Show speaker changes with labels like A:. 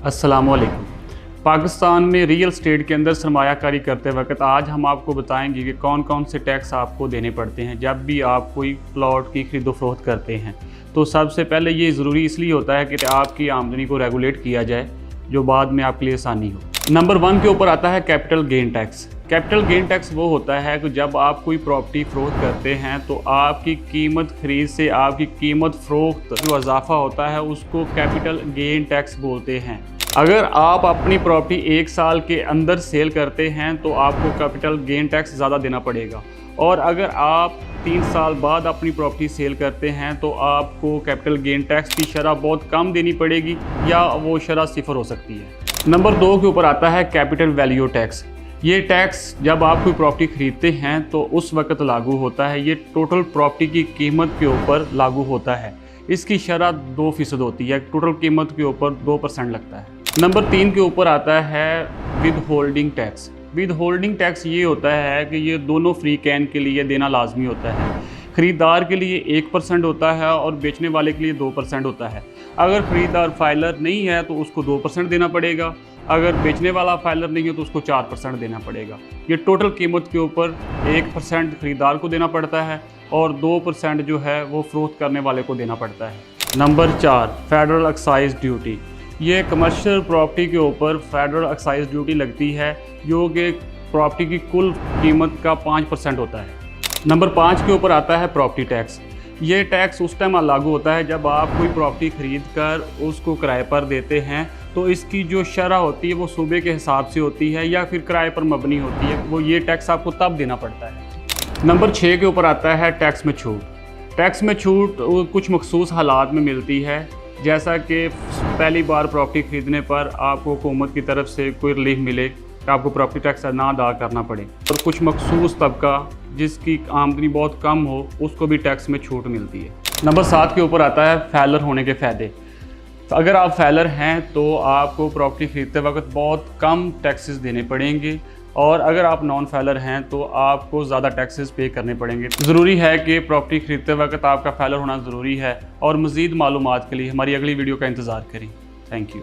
A: अस्सलामुअलैकुम। पाकिस्तान में real estate के अंदर सरमायाकारी करते वक्त आज हम आपको बताएंगे कि कौन कौन से टैक्स आपको देने पड़ते हैं जब भी आप कोई प्लॉट की खरीदो फरोख्त करते हैं। तो सबसे पहले ये ज़रूरी इसलिए होता है कि आपकी आमदनी को रेगुलेट किया जाए, जो बाद में आपके लिए आसानी हो। नंबर 1 के ऊपर आता है capital gain tax. Capital gain tax वो होता है कि जब आप कोई प्रॉपर्टी फ़रोख्त करते हैं तो आपकी कीमत खरीद से आपकी कीमत फ़रोख्त जो इजाफा होता है उसको कैपिटल गेन टैक्स बोलते हैं। अगर आप अपनी प्रॉपर्टी 1 साल के अंदर सेल करते हैं तो आपको कैपिटल गेन टैक्स ज़्यादा देना पड़ेगा, और अगर आप 3 साल बाद अपनी प्रॉपर्टी सेल करते हैं तो आपको कैपिटल गेन टैक्स की शरह बहुत कम देनी पड़ेगी या वो शरह 0 हो सकती है। नंबर 2 के ऊपर आता है कैपिटल वैल्यू टैक्स। ये टैक्स जब आप कोई प्रॉपर्टी ख़रीदते हैं तो उस वक्त लागू होता है। ये टोटल प्रॉपर्टी की कीमत के ऊपर लागू होता है। इसकी शरह 2% होती है, टोटल कीमत के ऊपर 2% लगता है। नंबर 3 के ऊपर आता है with holding tax. With holding tax ये होता है कि ये दोनों फ्री कैन के लिए देना लाजमी होता है। ख़रीदार के लिए 1% होता है और बेचने वाले के लिए 2% होता है। अगर ख़रीदार फाइलर नहीं है तो उसको 2% देना पड़ेगा, अगर बेचने वाला फाइलर नहीं है तो उसको 4% देना पड़ेगा। ये टोटल कीमत के ऊपर 1% ख़रीदार को देना पड़ता है और 2% जो है वो फ़रोख्त करने वाले को देना पड़ता है। Number 4 federal excise duty. ये कमर्शियल प्रॉपर्टी के ऊपर फेडरल एक्साइज ड्यूटी लगती है जो कि प्रॉपर्टी की कुल कीमत का 5% होता है। नंबर 5 के ऊपर आता है प्रॉपर्टी टैक्स। ये टैक्स उस टाइम लागू होता है जब आप कोई प्रॉपर्टी ख़रीद कर उसको किराए पर देते हैं तो इसकी जो शरह होती है वो सूबे के हिसाब से होती है या फिर किराए पर मबनी होती है, वो ये टैक्स आपको तब देना पड़ता है। नंबर 6 के ऊपर आता है टैक्स में छूट। टैक्स में छूट कुछ मखसूस हालात में मिलती है, जैसा कि पहली बार प्रॉपर्टी ख़रीदने पर आपको हुकूमत की तरफ से कोई रिलीफ मिले कि आपको प्रॉपर्टी टैक्स ना अदा करना पड़े, और कुछ मखसूस तबका जिसकी आमदनी बहुत कम हो उसको भी टैक्स में छूट मिलती है। नंबर 7 के ऊपर आता है फैलर होने के फ़ायदे। तो अगर आप फैलर हैं तो आपको प्रॉपर्टी ख़रीदते वक्त बहुत कम टैक्सेस देने पड़ेंगे, और अगर आप नॉन फैलर हैं तो आपको ज़्यादा टैक्सेस पे करने पड़ेंगे। ज़रूरी है कि प्रॉपर्टी ख़रीदते वक्त आपका फैलर होना ज़रूरी है, और मज़ीद मालूमात के लिए हमारी अगली वीडियो का इंतज़ार करें। Thank you.